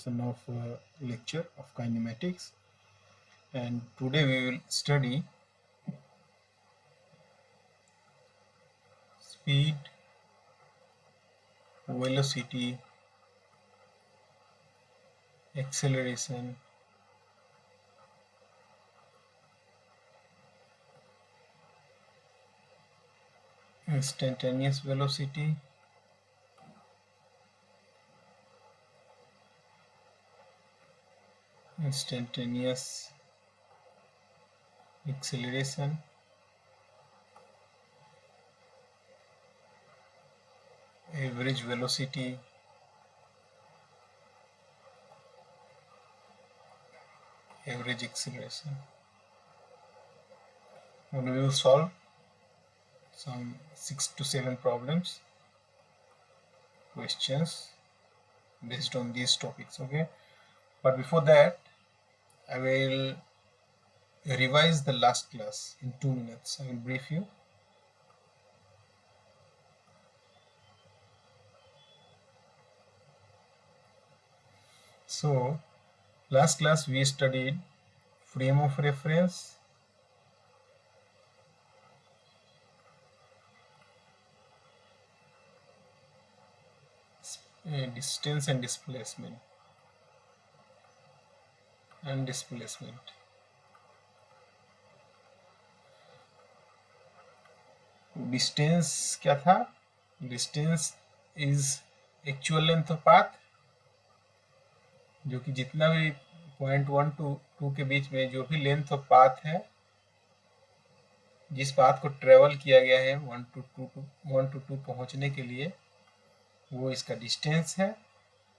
portion of lecture of kinematics, and today we will study speed, velocity, acceleration, instantaneous velocity, instantaneous acceleration, average velocity, average acceleration. And we will solve some 6 to 7 questions based on these topics. Okay, but before that I will revise the last class in 2 minutes. I will brief you. So last class we studied frame of reference, distance and displacement, distance क्या था? Distance is actual length of path, जो कि जितना भी point 1 to 2 के बीच में जो भी लेंथ ऑफ पाथ है, जिस पाथ को ट्रेवल किया गया है 1 to 2 पहुंचने के लिए, वो इसका डिस्टेंस है।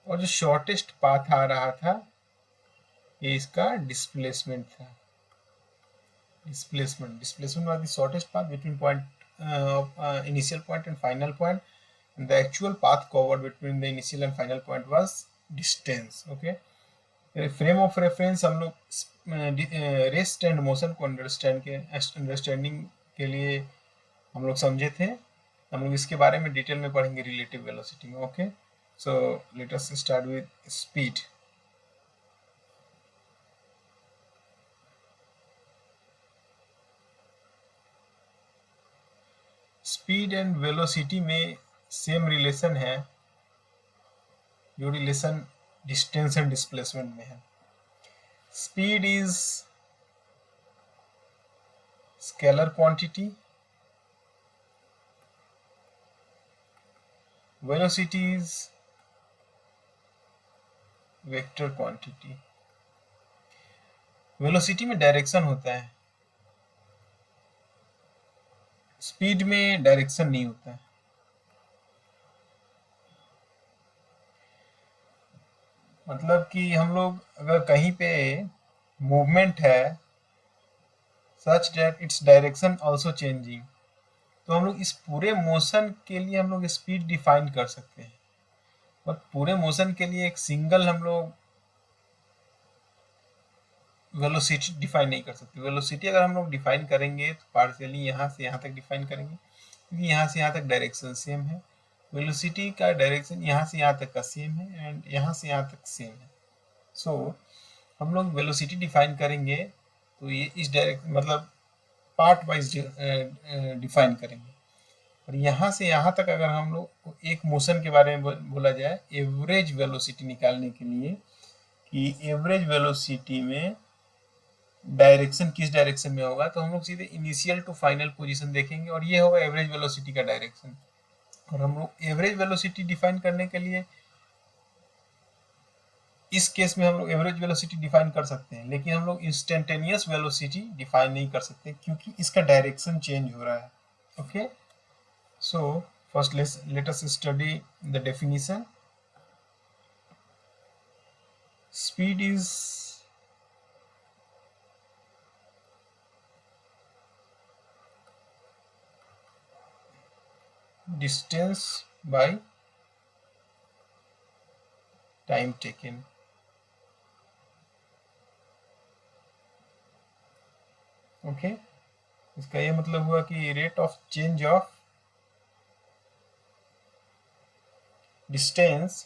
और जो शॉर्टेस्ट पाथ आ रहा था ये इसका डिस्प्लेसमेंट था। Displacement was the shortest path between point initial point and final point, and the actual path covered between the initial and final point was distance. Okay, frame of reference हम लोग rest and motion को understanding के लिए हम लोग समझे थे। हम लोग इसके बारे में डिटेल में पढ़ेंगे रिलेटिव वेलोसिटी में। Okay, so let us start with speed. Speed and velocity में सेम रिलेशन है जो रिलेशन डिस्टेंस एंड डिस्प्लेसमेंट में है। Speed is scalar quantity, velocity is vector quantity. Velocity में डायरेक्शन होता है, स्पीड में डायरेक्शन नहीं होता है। मतलब कि हम लोग अगर कहीं पे मूवमेंट है such that its direction also changing, तो हम लोग इस पूरे मोशन के लिए हम लोग स्पीड डिफाइन कर सकते हैं। और पूरे मोशन के लिए एक सिंगल हम लोग वेलोसिटी डिफाइन नहीं कर सकते। वेलोसिटी अगर हम लोग डिफाइन करेंगे तो पार्शियली यहाँ से यहाँ तक डिफाइन करेंगे, क्योंकि यहाँ से यहाँ तक डायरेक्शन सेम है। वेलोसिटी का डायरेक्शन यहाँ से यहाँ तक का सेम है एंड यहाँ से यहाँ तक सेम है। सो हम लोग वेलोसिटी डिफाइन करेंगे तो ये इस डायरेक्शन मतलब पार्ट वाइज डिफाइन करेंगे। और यहाँ से यहाँ तक अगर हम लोग एक मोशन के बारे में बोला जाए एवरेज वेलोसिटी निकालने के लिए कि एवरेज वेलोसिटी में डायरेक्शन किस डायरेक्शन में होगा, तो हम लोग सीधे इनिशियल टू फाइनल पोजीशन देखेंगे और ये होगा एवरेज वेलोसिटी का डायरेक्शन। और हम लोग एवरेज वेलोसिटी डिफाइन करने के लिए इस केस में हम लोग एवरेज वेलोसिटी डिफाइन कर सकते हैं, लेकिन हम लोग इंस्टेंटेनियस वेलोसिटी डिफाइन नहीं कर सकते क्योंकि इसका डायरेक्शन चेंज हो रहा है। Okay, so first let us study the definition. Speed is distance by time taken। Okay, इसका ये मतलब हुआ कि rate of change of distance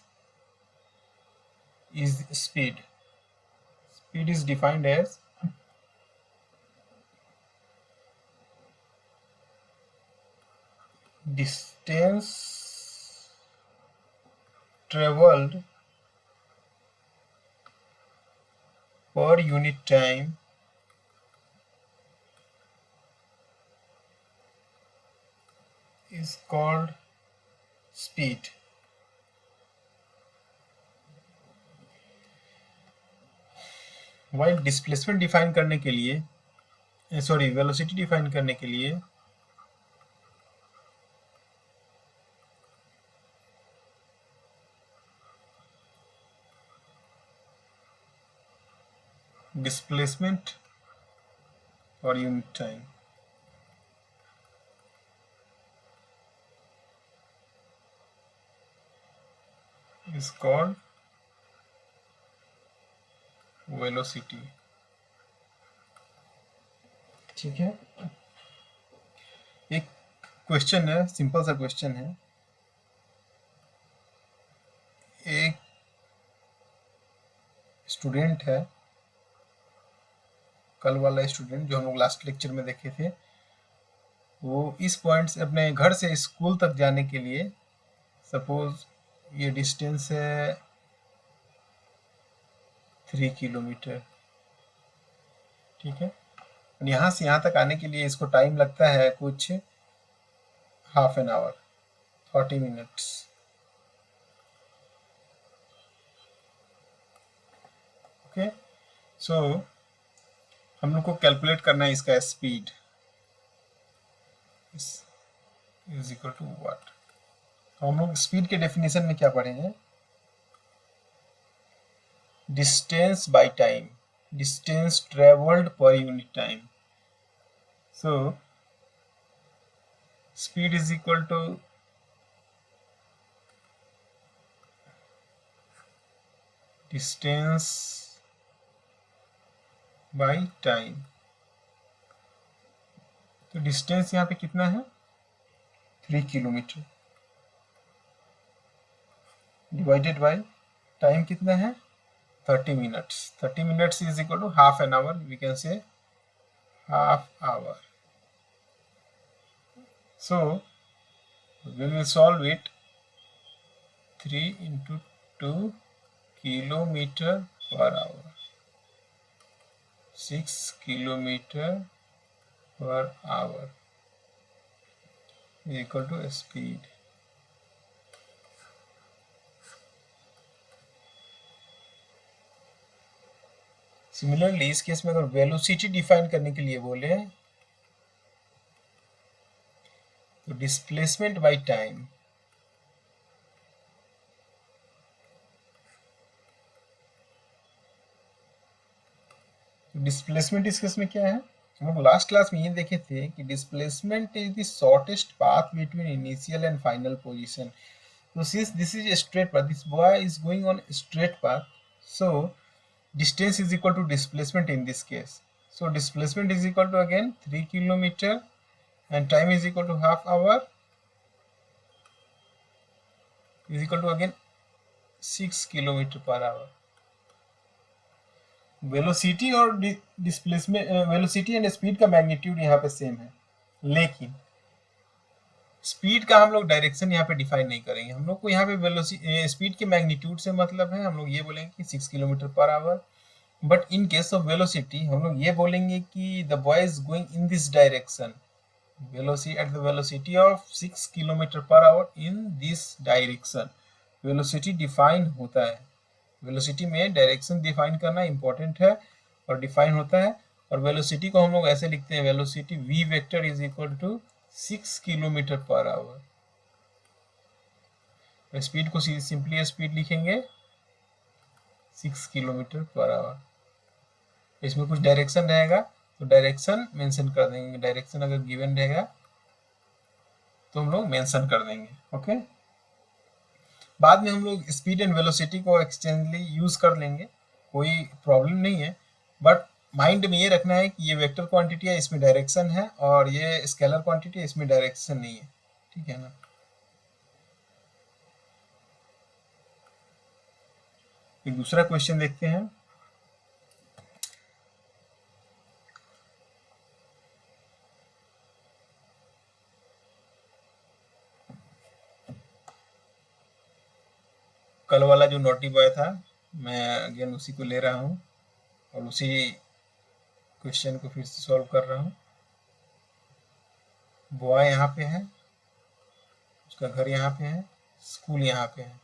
is speed. Speed is defined as distance traveled per unit time is called speed. While displacement define करने के लिए velocity define करने के लिए displacement per unit time is called velocity. ठीक है, एक question है, सिंपल सा क्वेश्चन है। एक स्टूडेंट है, कल वाला स्टूडेंट जो हम लोग लास्ट लेक्चर में देखे थे, वो इस पॉइंट से अपने घर से स्कूल तक जाने के लिए, सपोज ये डिस्टेंस है 3 किलोमीटर, ठीक है। यहाँ से यहाँ तक आने के लिए इसको टाइम लगता है कुछ half an hour, 40 minutes. Okay, so हम लोग को कैलकुलेट करना है इसका speed is equal to what. हम लोग स्पीड के डेफिनेशन में क्या पढ़े हैं? Distance by time, distance travelled per unit time. So speed is equal to distance by time. तो डिस्टेंस यहाँ पे कितना है? 3 किलोमीटर डिवाइडेड बाय टाइम कितना है? 30 minutes. 30 minutes is equal to half an hour, we can say half hour. So we will solve it 3 into 2 kilometer per hour, 6 kilometer per hour is equal to speed. Similarly इस case में अगर velocity define करने के लिए बोले तो displacement by time, displacement इस case में क्या है? हम लोग लास्ट क्लास में ये देखे थे कि displacement is the shortest path between initial and final position. So since this is a straight path, this boy is going on a straight path, so distance is equal to displacement in this case. So displacement is equal to again 3 kilometer and time is equal to half hour is equal to again 6 kilometer per hour. Velocity और displacement, velocity and speed का magnitude यहाँ पे same है, लेकिन speed का हम लोग direction यहाँ पे डिफाइन नहीं करेंगे। हम लोग को यहाँ पे वेलोसिटी स्पीड के मैग्नीट्यूड से मतलब है, हम लोग ये बोलेंगे कि 6 kilometre per our. But in case of velocity हम लोग ये बोलेंगे कि the boy is going in this direction, velocity at the velocity of 6 kilometre per our in this direction. Velocity define होता है, वेलोसिटी में डायरेक्शन डिफाइन करना important है और डिफाइन होता है। और वेलोसिटी को हम लोग ऐसे लिखते हैं, velocity v vector is equal to 6 kilometre per hour. Speed को सिंपली स्पीड लिखेंगे 6 किलोमीटर पर आवर। इसमें कुछ डायरेक्शन रहेगा तो डायरेक्शन मेंशन कर देंगे, डायरेक्शन अगर गिवन रहेगा तो हम लोग मेंशन कर देंगे। ओके, बाद में हम लोग स्पीड एंड वेलोसिटी को एक्सचेंजली यूज कर लेंगे, कोई प्रॉब्लम नहीं है। बट माइंड में ये रखना है कि ये वेक्टर क्वांटिटी है, इसमें डायरेक्शन है, और ये स्केलर क्वांटिटी है, इसमें डायरेक्शन नहीं है। ठीक है ना? एक दूसरा क्वेश्चन देखते हैं। कल वाला जो नोटी बॉय था, मैं अगेन उसी को ले रहा हूँ और उसी क्वेश्चन को फिर से सॉल्व कर रहा हूँ। बॉय यहाँ पे है, उसका घर यहाँ पे है, स्कूल यहाँ पे है,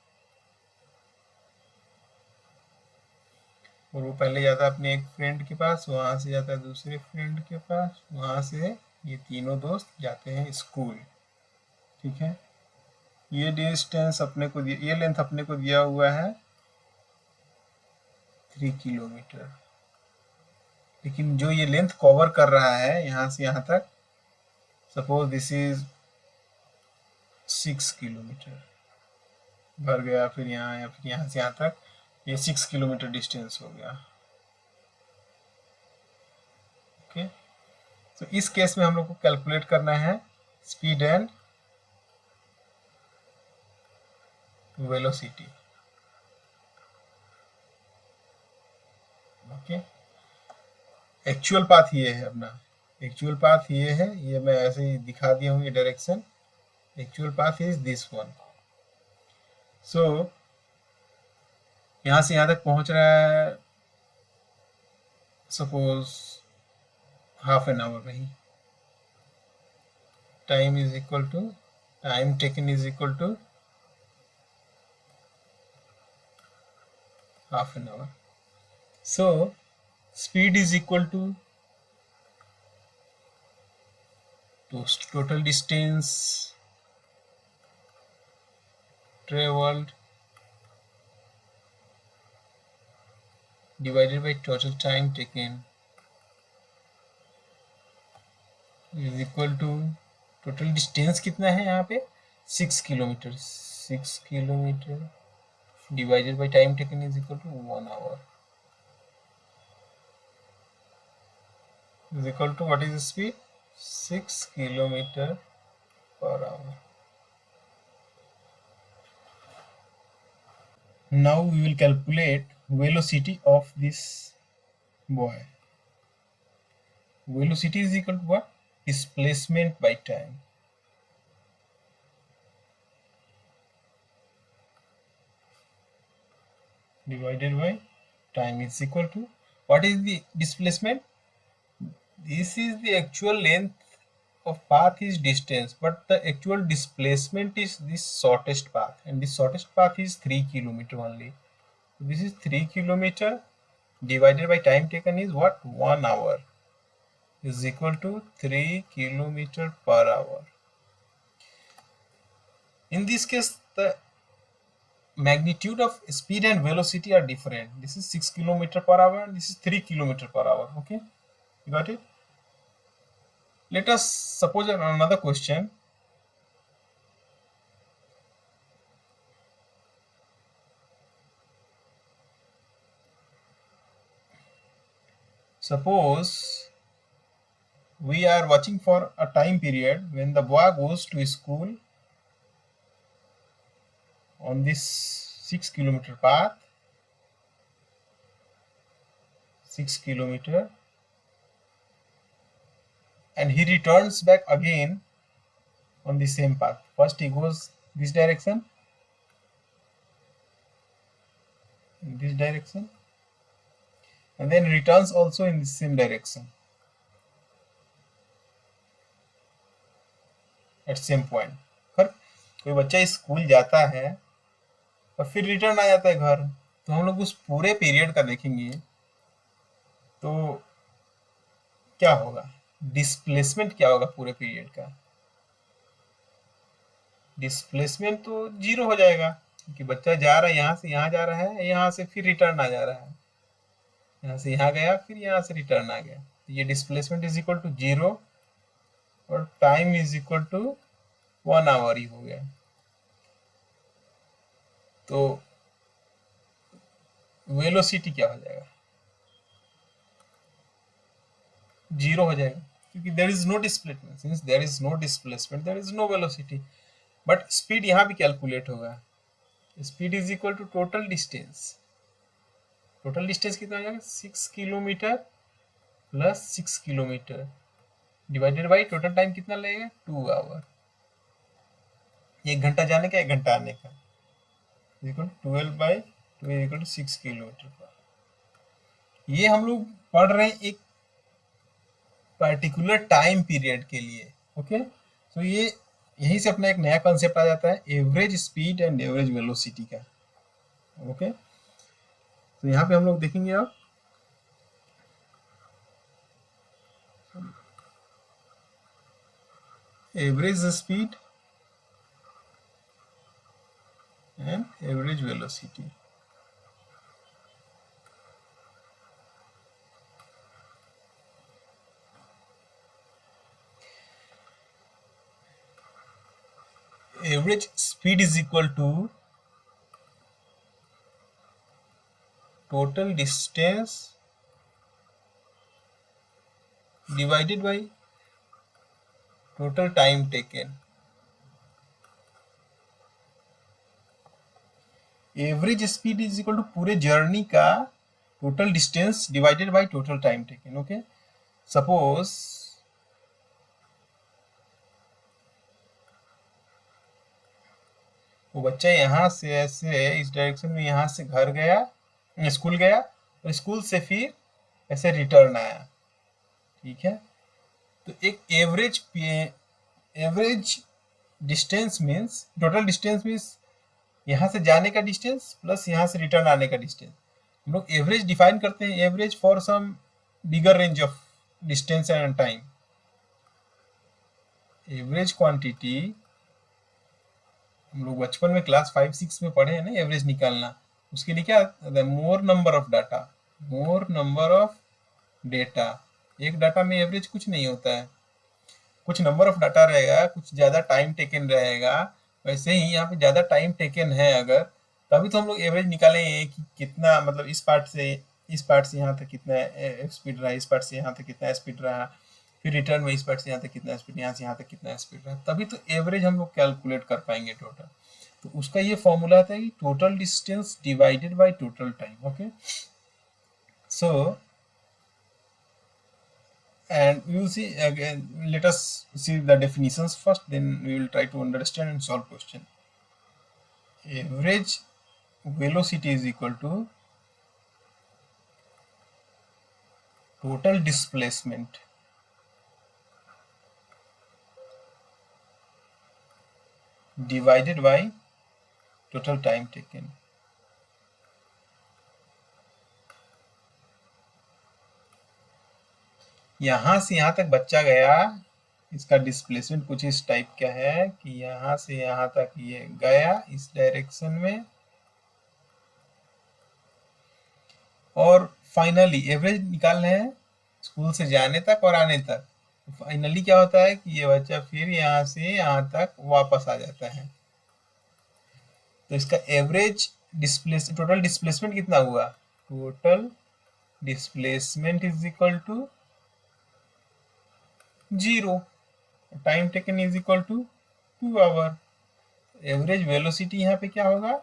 और वो पहले जाता है अपने एक फ्रेंड के पास, वहाँ से जाता है दूसरे फ्रेंड के पास, वहाँ से ये तीनों दोस्त जाते हैं स्कूल। ठीक है, ये डिस्टेंस अपने को ये लेंथ अपने को दिया हुआ है 3 किलोमीटर, लेकिन जो ये लेंथ कवर कर रहा है यहाँ से यहाँ तक, सपोज दिस इज 6 किलोमीटर, भर गया, फिर यहाँ आया, फिर यहाँ से यहाँ तक, ये 6 किलोमीटर डिस्टेंस हो गया। ओके, तो इस केस में हम लोग को कैलकुलेट करना है speed and velocity. Okay, actual path ये है अपना, एक्चुअल पाथ ये है, ये मैं ऐसे ही दिखा दिया हूँ, ये direction, actual path is this one. So यहाँ से यहाँ तक पहुँच रहा है सपोज हाफ एन आवर में ही, time is equal to time taken is equal to half an hour. So speed is equal to total distance traveled divided by total time taken is equal to total distance कितना है यहाँ पे 6 kilometre, 6 kilometre divided by time taken is equal to 1 hour is equal to what is the speed 6 kilometer per hour. Now we will calculate velocity of this boy. Velocity is equal to what? Displacement by time. Divided by time is equal to what is the displacement? This is the actual length of path is distance, but the actual displacement is this shortest path, and the shortest path is 3 kilometer only. So this is 3 kilometer divided by time taken is what? 1 hour is equal to 3 kilometer per hour. In this case, the magnitude of speed and velocity are different. This is 6 kilometer per hour and this is 3 kilometer per hour. Okay, you got it? Let us suppose another question. Suppose we are watching for a time period when the boy goes to school on this 6 kilometer path, 6 kilometer, and he returns back again on the same path. First he goes this direction, in this direction, and then returns also in the same direction at same point. पर कोई बच्चा school जाता है और फिर return आ जाता है घर, तो हम लोग उस पूरे पीरियड का देखेंगे तो क्या होगा, डिस्प्लेसमेंट क्या होगा पूरे पीरियड का। डिस्प्लेसमेंट तो 0 हो जाएगा, क्योंकि बच्चा जा रहा है, यहाँ से यहाँ जा रहा है, यहाँ से फिर रिटर्न आ जा रहा है, यहाँ से यहाँ गया, फिर यहाँ से रिटर्न आ गया, तो ये डिस्प्लेसमेंट इज इक्वल टू 0 और time is equal to 1 hour ही हो गया। तो वेलोसिटी क्या हो जाएगा, 0 हो जाएगा, क्योंकि there is no displacement. Since there is no displacement there is no velocity, but speed यहाँ भी कैलकुलेट होगा। Speed is equal to total distance total distance कितना हो जाएगा 6 kilometre plus 6 kilometre divided by total time कितना लगेगा 2 our. 1 घंटा जाने का 1 घंटा आने का इक्वल 12/2 इक्वल टू 6 किलोमीटर पर। ये हम लोग पढ़ रहे हैं एक पर्टिकुलर टाइम पीरियड के लिए। ओके, तो ये यहीं से अपना एक नया कॉन्सेप्ट आ जाता है average speed and average velocity का। ओके, तो यहाँ पे हम लोग देखेंगे अब average speed and average velocity. Average speed is equal to total distance divided by total time taken। Average speed is equal to पूरे जर्नी का total distance divided by total time taken. Okay, suppose वो बच्चा यहाँ से ऐसे इस direction में यहाँ से घर गया, स्कूल गया और स्कूल से फिर ऐसे रिटर्न आया। ठीक है, तो एक average distance means total distance means यहाँ से जाने का डिस्टेंस प्लस यहाँ से रिटर्न आने का डिस्टेंस। हम लोग एवरेज डिफाइन करते हैं average for some bigger range of distance and time. Average quantity हम लोग बचपन में क्लास 5-6 में पढ़े हैं ना, एवरेज निकालना। उसके लिए क्या मोर number of data, more number of data. एक डाटा में एवरेज कुछ नहीं होता है, कुछ नंबर ऑफ डाटा रहेगा, कुछ ज़्यादा टाइम टेकन रहेगा। वैसे ही यहाँ पे ज़्यादा टाइम टेकन है अगर, तभी तो हम लोग एवरेज निकालेंगे कि कितना मतलब इस पार्ट से यहाँ तक कितना स्पीड रहा, इस पार्ट से यहाँ तक कितना स्पीड रहा, फिर रिटर्न में इस पार्ट से यहाँ तक कितना स्पीड, यहाँ से यहाँ तक कितना स्पीड रहा, तभी तो एवरेज हम लोग कैलकुलेट कर पाएंगे टोटल। तो उसका ये फॉर्मूला आता है कि total distance divided by total time. Okay, so and we will see again, let us see the definitions first, then we will try to understand and solve question. Average velocity is equal to total displacement divided by total time taken। यहाँ से यहाँ तक बच्चा गया, इसका displacement कुछ इस type का है कि यहाँ से यहाँ तक ये गया इस डायरेक्शन में, और फाइनली एवरेज निकालना है स्कूल से जाने तक और आने तक। फाइनली क्या होता है कि ये बच्चा फिर यहाँ से यहाँ तक वापस आ जाता है। तो इसका एवरेज टोटल डिस्प्लेसमेंट कितना हुआ, total displacement is equal to 0, time taken is equal to 2 hour. Average velocity यहाँ पे क्या होगा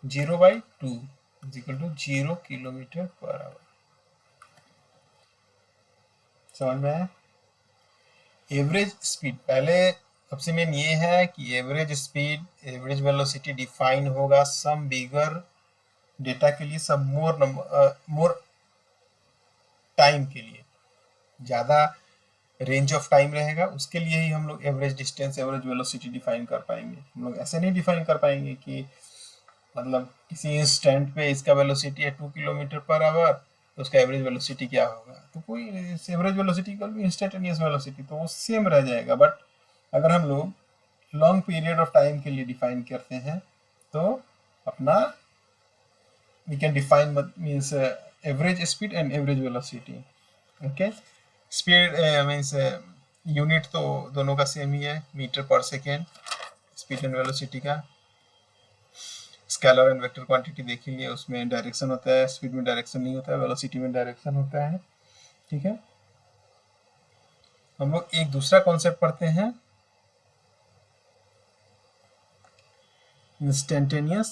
0/2 is equal to 0 kilometre per hour. समझ में आया? एवरेज स्पीड पहले सबसे मेन ये है कि average speed average velocity define होगा सम बिगर डेटा के लिए, सब मोर टाइम के लिए, ज़्यादा रेंज ऑफ टाइम रहेगा उसके लिए ही हम लोग average distance average velocity define कर पाएंगे। हम लोग ऐसे नहीं डिफाइन कर पाएंगे कि मतलब किसी इंस्टेंट पे इसका वेलोसिटी है 2 किलोमीटर पर आवर तो उसका एवरेज वेलोसिटी क्या होगा, तो कोई एवरेज वेलोसिटी का भी इंस्टेंटेनियस वेलोसिटी तो वो सेम रह जाएगा। बट अगर हम लोग लॉन्ग पीरियड ऑफ टाइम के लिए डिफाइन करते हैं तो अपना we can define means average speed and average velocity. Okay, speed means unit तो दोनों का सेम ही है, मीटर पर सेकेंड। स्पीड एंड वेलोसिटी का स्केलर एंड वेक्टर क्वांटिटी देखेंगे, उसमें डायरेक्शन होता है, स्पीड में डायरेक्शन नहीं होता है, वेलोसिटी में डायरेक्शन होता है। ठीक है, हम लोग एक दूसरा कॉन्सेप्ट पढ़ते हैं instantaneous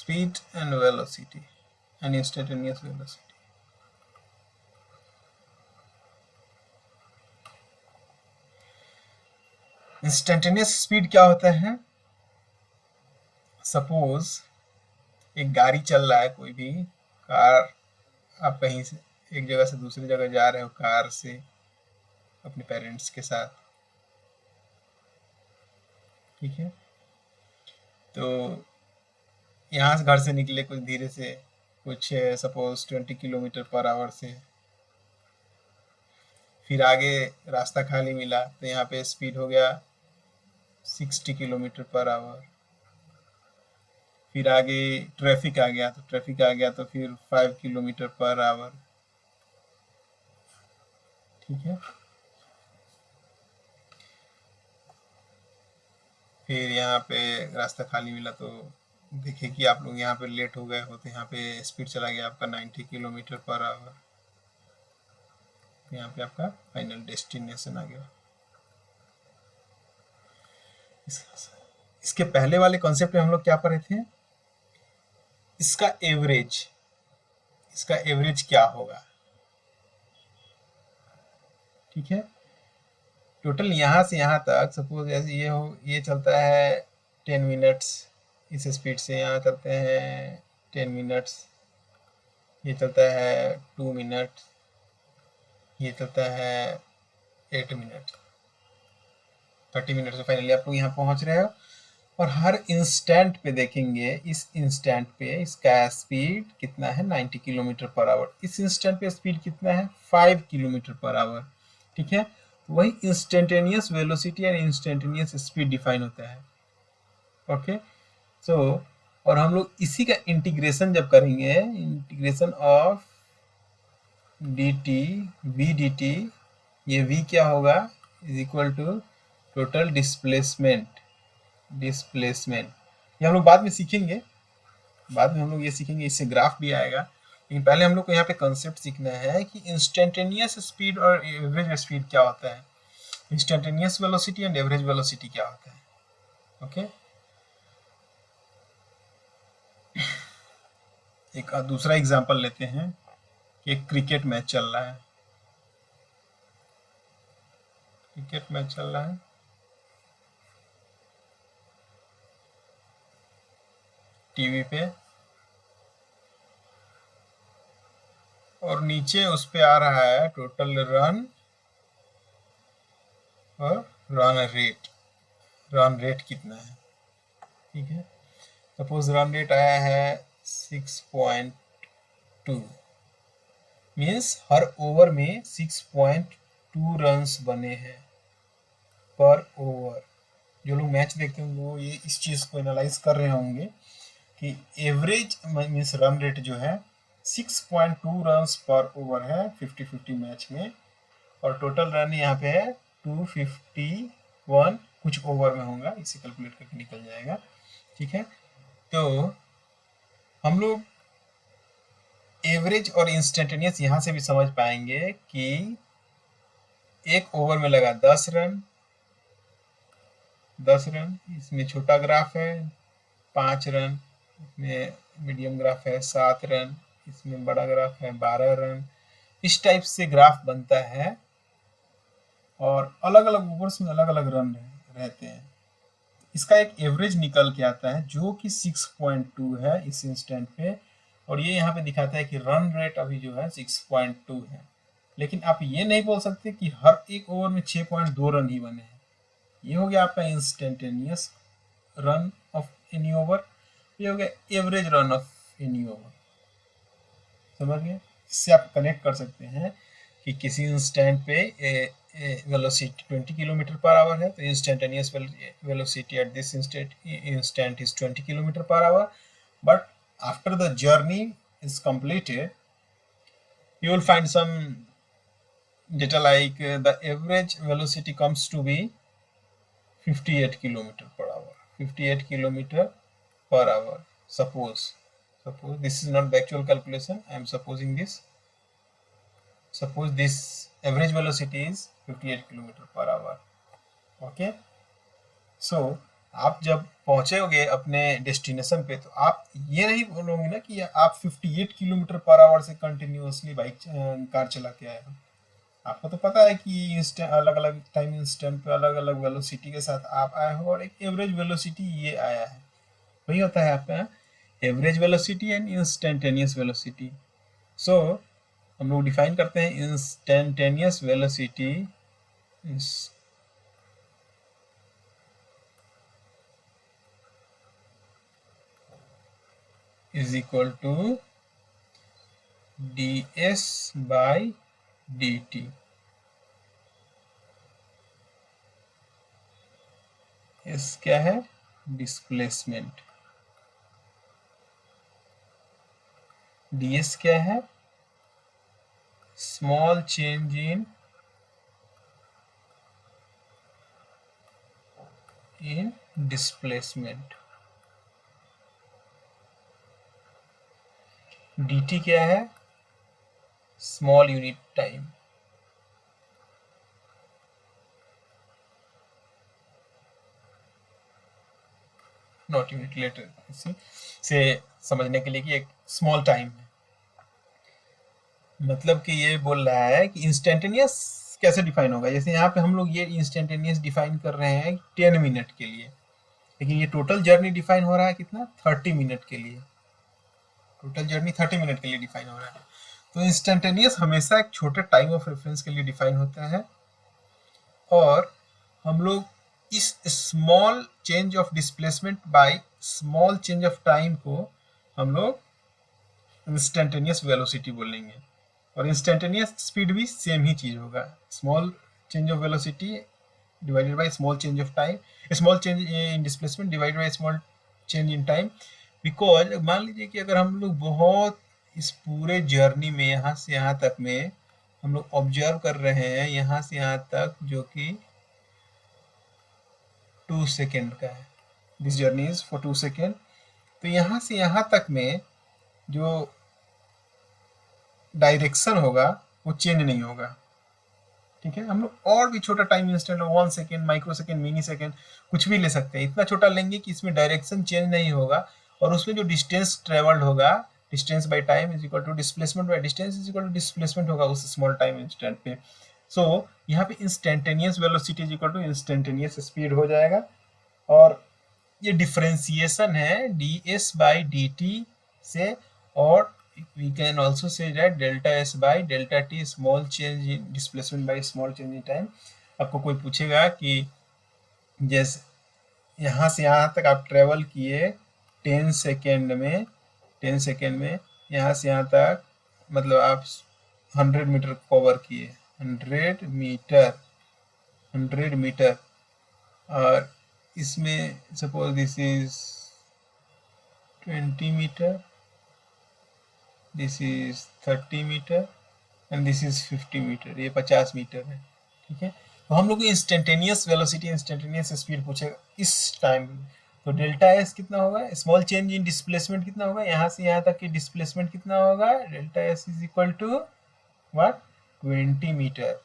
speed and velocity and instantaneous velocity. Instantaneous speed क्या होता है? सपोज एक गाड़ी चल रहा है, कोई भी कार, आप कहीं से एक जगह से दूसरी जगह जा रहे हो कार से अपने पेरेंट्स के साथ, ठीक है? तो यहाँ से घर से निकले कुछ धीरे से, कुछ सपोज 20 किलोमीटर पर आवर से, फिर आगे रास्ता खाली मिला तो यहाँ पे स्पीड हो गया 60 किलोमीटर पर आवर। फिर आगे ट्रैफिक आ गया तो फिर 5 किलोमीटर पर आवर, ठीक है? फिर यहाँ पे रास्ता खाली मिला तो देखिए कि आप लोग यहाँ पे लेट हो गए हो तो यहाँ पे स्पीड चला गया आपका 90 किलोमीटर पर आवर। यहाँ पे आपका फाइनल डेस्टिनेशन आ गया। इसके पहले वाले कॉन्सेप्ट में हम लोग क्या पढ़े थे? इसका एवरेज क्या होगा, ठीक है? टोटल यहाँ से यहाँ तक सपोज ऐसे ये चलता है 10 मिनट्स, इस स्पीड से यहाँ चलते हैं 10 मिनट्स, ये चलता है 2 मिनट, ये चलता है 8 मिनट, 30 मिनट से फाइनली आप लोग यहाँ पहुँच रहे हो। और हर इंस्टेंट पे देखेंगे, इस इंस्टेंट पे इसका स्पीड कितना है 90 किलोमीटर पर आवर, इस इंस्टेंट पे स्पीड कितना है 5 किलोमीटर पर आवर, ठीक है? वही instantaneous velocity and instantaneous speed define होता है। ओके, सो और हम लोग इसी का इंटीग्रेशन जब करेंगे, integration of dt v dt, ये v क्या होगा is equal to total displacement. ये हम लोग बाद में सीखेंगे, हम लोग ये सीखेंगे, इससे ग्राफ भी आएगा। लेकिन पहले हम लोग को यहाँ पे कंसेप्ट सीखना है कि इंस्टेंटेनियस स्पीड और एवरेज स्पीड क्या होता है, instantaneous velocity and average velocity क्या होता है। ओके, एक दूसरा एग्जांपल लेते हैं कि एक क्रिकेट मैच चल रहा है, टीवी पे, और नीचे उस पे आ रहा है टोटल रन और रन रेट कितना है, ठीक है? सपोज रन रेट आया है 6.2, मीन्स हर ओवर में 6.2 रन्स बने हैं पर ओवर। जो लोग मैच देखते होंगे वो ये इस चीज़ को एनालाइज कर रहे होंगे कि एवरेज मीन्स रन रेट जो है 6.2 रन्स पर ओवर है 50-50 मैच में, और टोटल रन यहाँ पे है 251, कुछ ओवर में होगा, इसे कैलकुलेट करके निकल जाएगा, ठीक है? तो हम लोग एवरेज और इंस्टेंटेनियस यहाँ से भी समझ पाएंगे कि एक ओवर में लगा 10 रन, इसमें छोटा ग्राफ है 5 रन, इसमें मीडियम ग्राफ है 7 रन, इसमें बड़ा ग्राफ है 12 रन। इस टाइप से ग्राफ बनता है और अलग अलग ओवर्स में अलग अलग रन रहते हैं। इसका एक एवरेज निकल के आता है जो कि 6.2 है इस इंस्टेंट पे, और ये यहाँ पे दिखाता है कि रन रेट अभी जो है 6.2 है। लेकिन आप ये नहीं बोल सकते कि हर एक ओवर में 6.2 रन ही बने हैं। ये हो गया आपका instantaneous run of any over, ये हो गया average run of any over. समझ गए? इससे आप कनेक्ट कर सकते हैं कि किसी इंस्टेंट पे वेलोसिटी 20 किलोमीटर पर आवर है तो instantaneous velocity at this instant is 20 kilometre per our, but after the journey is completed you will find some data like the average velocity comes to be 58 kilometer per hour, 58 kilometer per hour. Suppose this is not the actual calculation, I am supposing this. Suppose this average velocity is 58 kilometer per hour. Okay, so आप जब पहुंचोगे अपने destination पे तो आप ये नहीं बोलोगे ना कि आप 58 किलोमीटर पर आवर से कंटिन्यूअसली बाइक कार चला के आए हो। आपको तो पता है कि अलग अलग टाइम इंस्टेंट पे अलग अलग वेलोसिटी के साथ आप आए हो और एक एवरेज वेलोसिटी ये आया है। वही होता है आपका average velocity and instantaneous velocity. So हम लोग डिफाइन करते हैं instantaneous velocity is equal to ds by dt। इस क्या है डिस्प्लेसमेंट, ds क्या है small change in displacement, dt क्या है small unit time. Not unit later इसी से समझने के लिए कि एक स्मॉल टाइम है, मतलब कि ये बोल रहा है कि इंस्टेंटेनियस कैसे डिफाइन होगा। जैसे यहाँ पे हम लोग ये इंस्टेंटेनियस डिफाइन कर रहे हैं 10 मिनट के लिए, लेकिन ये टोटल जर्नी डिफाइन हो रहा है कितना 30 मिनट के लिए। टोटल जर्नी 30 मिनट के लिए डिफाइन हो रहा है। तो इंस्टेंटेनियस हमेशा एक छोटे टाइम ऑफ रेफरेंस के लिए डिफाइन होता है और हम लोग इस small change of displacement by small change of time को हम लोग इंस्टेंटेनियस वेलोसिटी बोलेंगे। और इंस्टेंटेनियस स्पीड भी सेम ही चीज होगा, small change of velocity divided by small change of time, small change in displacement divided by small change in time. Because मान लीजिए कि अगर हम लोग बहुत इस पूरे जर्नी में यहाँ से यहाँ तक में हम लोग ऑब्जर्व कर रहे हैं यहाँ से यहाँ तक जो कि 2 सेकेंड का है, this journey is for 2 second, तो यहाँ से यहाँ तक में जो डायरेक्शन होगा वो चेंज नहीं होगा। ठीक है, हम लोग और भी छोटा time instant 1 second, micro second, mini second कुछ भी ले सकते हैं, इतना छोटा लेंगे कि इसमें डायरेक्शन चेंज नहीं होगा और उसमें जो डिस्टेंस ट्रेवल्ड होगा, distance by time is equal to displacement by distance is equal to displacement होगा उस स्मॉल टाइम इंस्टेंट पे। सो यहाँ पे instantaneous velocity is equal to instantaneous speed हो जाएगा और ये डिफरेंशिएशन है ds बाई dt से, और we can also say that delta s by delta t small change in displacement by small change in time। आपको कोई पूछेगा कि जैसे यहाँ से यहाँ तक आप ट्रेवल किए 10 सेकेंड में, 10 सेकेंड में यहाँ से यहाँ तक मतलब आप 100 मीटर कवर किए, 100 मीटर, 100 मीटर, और इसमें suppose this is 20 metre, this is 30 metre and this is 50 metre, ये 50 मीटर है। ठीक है, तो हम लोग इंस्टेंटेनियस वेलोसिटी, इंस्टेंटेनियस स्पीड पूछेगा इस टाइम, तो डेल्टा एस कितना होगा, स्मॉल चेंज इन डिस्प्लेसमेंट कितना होगा, यहाँ से यहाँ तक की डिस्प्लेसमेंट कितना होगा, delta s is equal to what 20 metre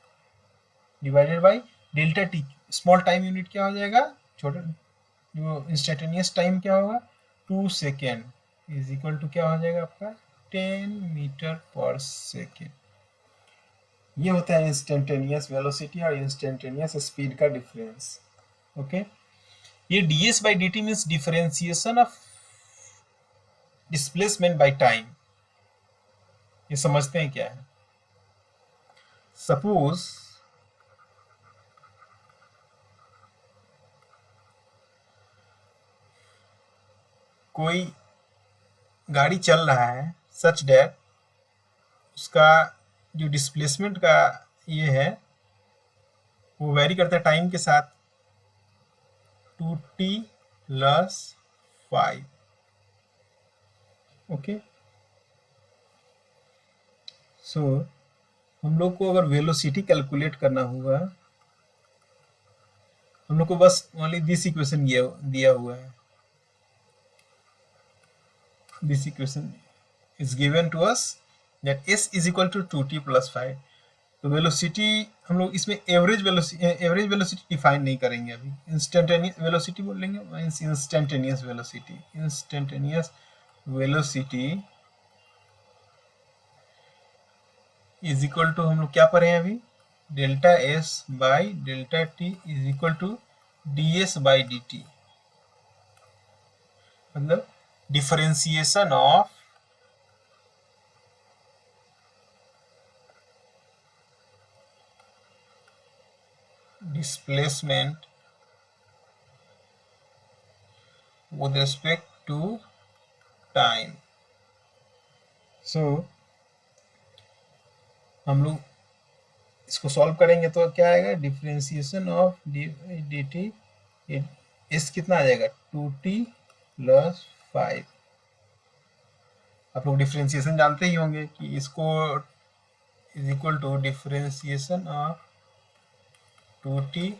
divided by delta t, small time unit क्या हो जाएगा, छोटा जो इंस्टेंटेनियस टाइम क्या होगा 2 सेकेंड इज इक्वल टू क्या हो जाएगा आपका 10 मीटर पर सेकेंड। ये होता है इंस्टेंटेनियस वेलोसिटी और इंस्टेंटेनियस स्पीड का डिफरेंस। ओके, ये ds by dt means differentiation of displacement by time. ये समझते हैं क्या है, सपोज कोई गाड़ी चल रहा है सच दैट उसका जो डिस्प्लेसमेंट का ये है वो वेरी करता है टाइम के साथ 2t प्लस 5। ओके, सो हम लोग को अगर वेलोसिटी कैलकुलेट करना होगा, हम लोग को बस ओनली दिस इक्वेशन दिया हुआ है, this equation is given to us that s is equal to 2t plus 5। तो वेलोसिटी हम लोग इसमें एवरेज वेलोसिटी डिफाइन नहीं करेंगे अभी, इंस्टेंटेनियस वेलोसिटी बोल लेंगे, instantaneous velocity is equal to, हम लोग क्या पढ़े हैं अभी, delta S by delta T is equal to D S by D T, मतलब differentiation of displacement with respect to time. So हम लोग इसको सॉल्व करेंगे तो क्या आएगा, differentiation of D T, S कितना आ जाएगा 2t प्लस 5। आप लोग डिफरेंशिएशन जानते ही होंगे कि इसको is equal to differentiation of 2t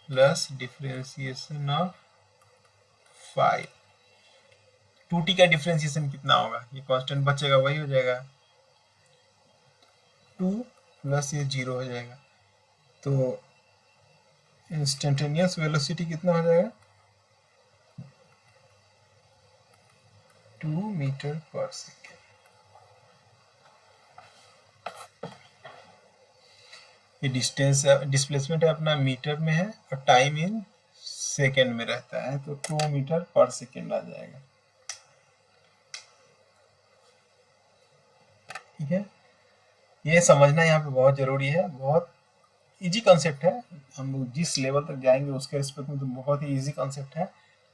plus differentiation of 5। 2t का डिफरेंशिएशन कितना होगा, ये कांस्टेंट बचेगा वही हो जाएगा 2 प्लस ये 0 हो जाएगा, तो इंस्टेंटेनियस वेलोसिटी कितना हो जाएगा 2 मीटर पर सेकेंड। ये डिस्टेंस डिस्प्लेसमेंट है अपना मीटर में है और टाइम इन सेकेंड में रहता है, तो 2 मीटर पर सेकेंड आ जाएगा। ठीक है, ये समझना यहाँ पे बहुत जरूरी है, बहुत इजी कॉन्सेप्ट है, हम लोग जिस लेवल तक जाएंगे उसके रिस्पेक्ट में तो बहुत ही इजी कॉन्सेप्ट है,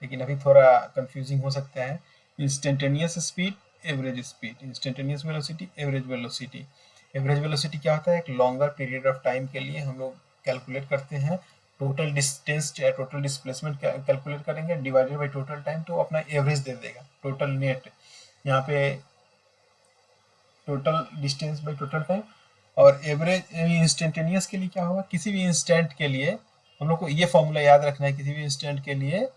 लेकिन अभी थोड़ा कंफ्यूजिंग हो सकता है। Instantaneous speed, average speed, instantaneous velocity, average velocity. Average velocity क्या होता है, एक लॉन्गर पीरियड ऑफ टाइम के लिए हम लोग कैलकुलेट करते हैं, टोटल डिस्टेंस या टोटल डिस्प्लेसमेंट कैलकुलेट करेंगे डिवाइडेड बाई टोटल टाइम, तो अपना एवरेज दे देगा, टोटल नेट, यहाँ पे total distance by total time. और एवरेज इंस्टेंटेनियस के लिए क्या होगा, किसी भी इंस्टेंट के लिए हम लोग को ये फॉर्मूला याद रखना है, किसी भी इंस्टेंट के लिए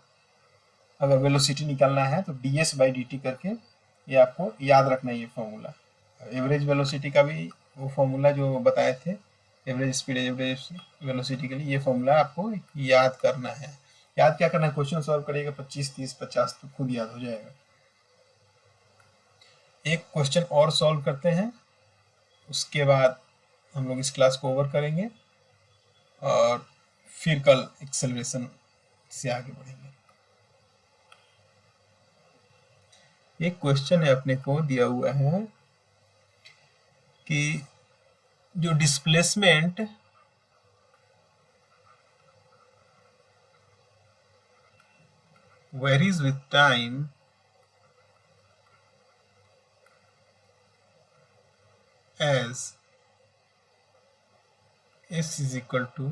अगर वेलोसिटी निकालना है तो D S by D T करके ये आपको याद रखना है ये फॉर्मूला। एवरेज वेलोसिटी का भी वो फॉर्मूला जो बताए थे, एवरेज स्पीड एवरेज वेलोसिटी के लिए ये फॉर्मूला आपको याद करना है। याद क्या करना है, क्वेश्चन सॉल्व करिएगा 25, 30, 50 तो खुद याद हो जाएगा। एक क्वेश्चन और सॉल्व करते हैं, उसके बाद हम लोग इस क्लास को ओवर करेंगे और फिर कल एक्सेलरेशन से आगे बढ़ेंगे। एक क्वेश्चन है अपने को दिया हुआ है कि जो displacement varies with time as s is equal to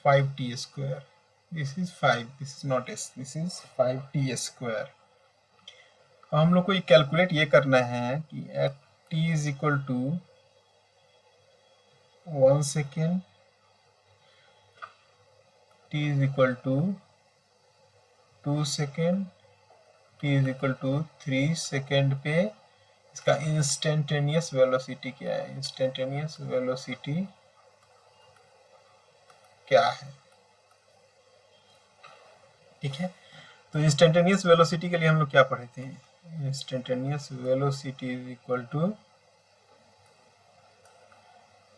5t square. This is 5, this is not s, this is 5t square. हम लोग को ये कैलकुलेट ये करना है कि at t is equal to 1 second, t is equal to 2 second, t is equal to 3 second पे इसका इंस्टेंटेनियस वेलोसिटी क्या है, इंस्टेंटेनियस वेलोसिटी क्या है। ठीक है, तो इंस्टेंटेनियस वेलोसिटी के लिए हम लोग क्या पढ़े थे, instantaneous velocity is equal to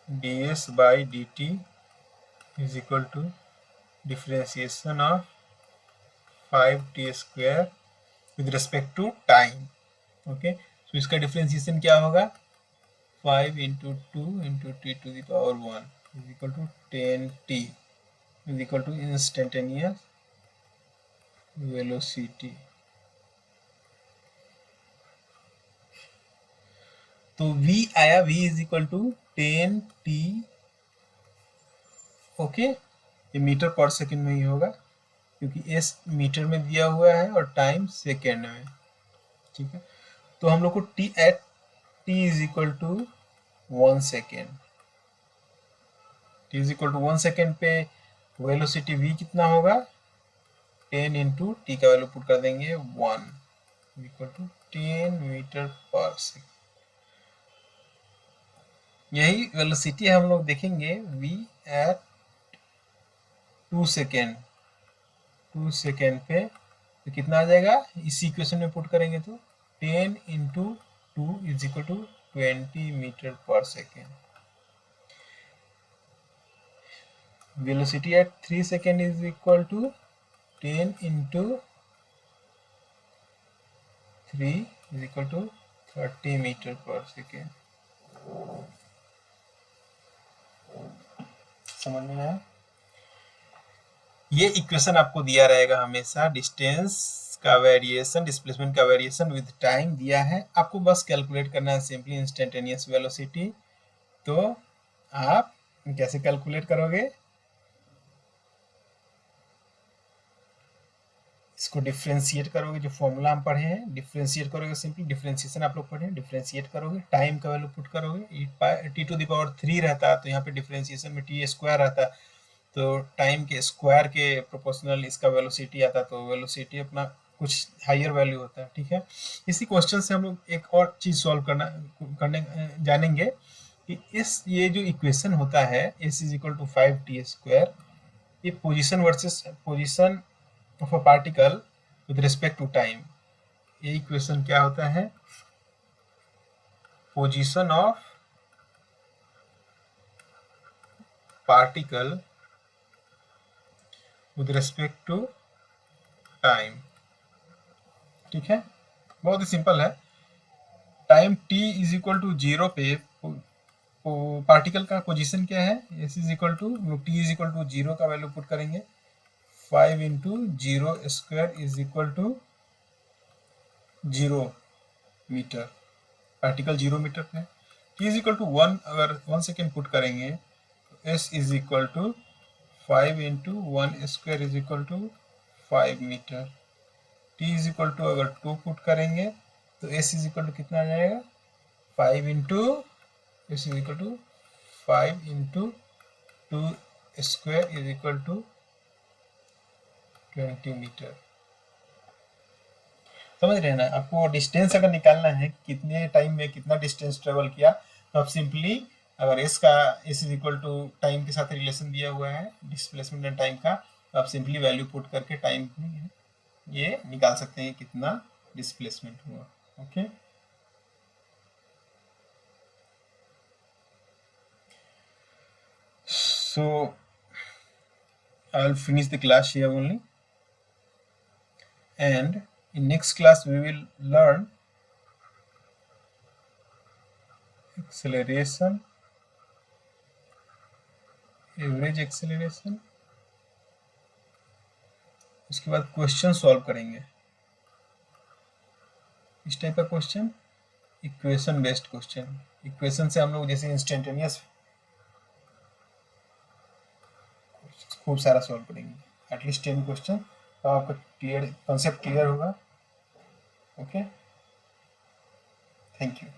D S by D t is equal to differentiation of 5t square with respect to time. Okay, तो इसका डिफरेंशिएशन क्या होगा, 5 into 2 into t to the power 1 is equal to 10t is equal to instantaneous velocity. तो v आया, v is equal to 10t। Okay, ये metre पर second में ही होगा क्योंकि s मीटर में दिया हुआ है और टाइम सेकेंड में। ठीक है, तो हम लोग को t at t is equal to 1 second, t is equal to 1 second पे वेलोसिटी v कितना होगा, 10 इंटू टी का वैल्यू पुट कर देंगे 1 इक्वल टू 10 मीटर पर सेकेंड। यही वेलोसिटी हम लोग देखेंगे v एट 2 सेकेंड, 2 सेकेंड पे तो कितना आ जाएगा, इसी इक्वेशन में पुट करेंगे तो 10 into 2 is equal to 20 metre पर second. Velocity at 3 second is equal to 10 into 3 is equal to 30 metre पर सेकेंड। समझ में आया? ये इक्वेशन आपको दिया रहेगा हमेशा, डिस्टेंस का वेरिएशन, डिस्प्लेसमेंट का वेरिएशन विद टाइम दिया है, आपको बस कैलकुलेट करना है सिंपली इंस्टेंटेनियस वेलोसिटी। तो आप कैसे कैलकुलेट करोगे, इसको डिफ्रेंशिएट करोगे, जो फॉर्मूला हम पढ़े हैं डिफ्रेंशिएट करोगे, सिंपली डिफ्रेंशिएशन आप लोग पढ़े हैं, डिफ्रेंशिएट करोगे, टाइम का वैल्यू पुट करोगे, t⁻3 रहता है तो यहाँ पे डिफ्रेंशिएशन में t² रहता है, तो टाइम के स्क्वायर के प्रोपोर्शनल इसका वेलोसिटी आता है, तो वेलोसिटी अपना कुछ हायर वैल्यू होता है। ठीक है, इसी क्वेश्चन से हम लोग एक और चीज सॉल्व करने जानेंगे कि ये जो इक्वेशन होता है s is equal to 5t², ये position versus position of a particle with respect to time, ये इक्वेशन क्या होता है, position of particle with respect to time. ठीक है, बहुत ही सिंपल है। Time t is equal to 0 पे पार्टिकल का पोजीशन क्या है, s is equal to t is equal to 0 का वैल्यू पुट करेंगे, 5 into 0² is equal to 0 metre, particle 0 metre पे, t इज इक्वल टू 1 अगर 1 सेकेंड पुट करेंगे, s is equal to 5 into 1² is equal to 5 metre, t is equal to अगर 2 put करेंगे तो s is equal to कितना आ जाएगा, 5 into s is equal to 5 into 2² is equal to 20 metre. समझ रहे हैं ना? आपको डिस्टेंस अगर निकालना है कितने टाइम में कितना डिस्टेंस ट्रेवल किया, तो आप सिंपली अगर s is equal to time के साथ रिलेशन दिया हुआ है डिस्प्लेसमेंट एंड टाइम का, तो आप सिंपली वैल्यू पुट करके टाइम ये निकाल सकते हैं कितना डिस्प्लेसमेंट हुआ। Okay, so I'll finish the class here only, and in next class we will learn acceleration, average acceleration, उसके बाद क्वेश्चन सॉल्व करेंगे। इस टाइप का question, equation based question, equation से हम लोग जैसे इंस्टेंटेनियस खूब सारा सॉल्व करेंगे, एटलीस्ट 10 क्वेश्चन, तो आपका क्लियर कॉन्सेप्ट क्लियर होगा। Okay, thank you.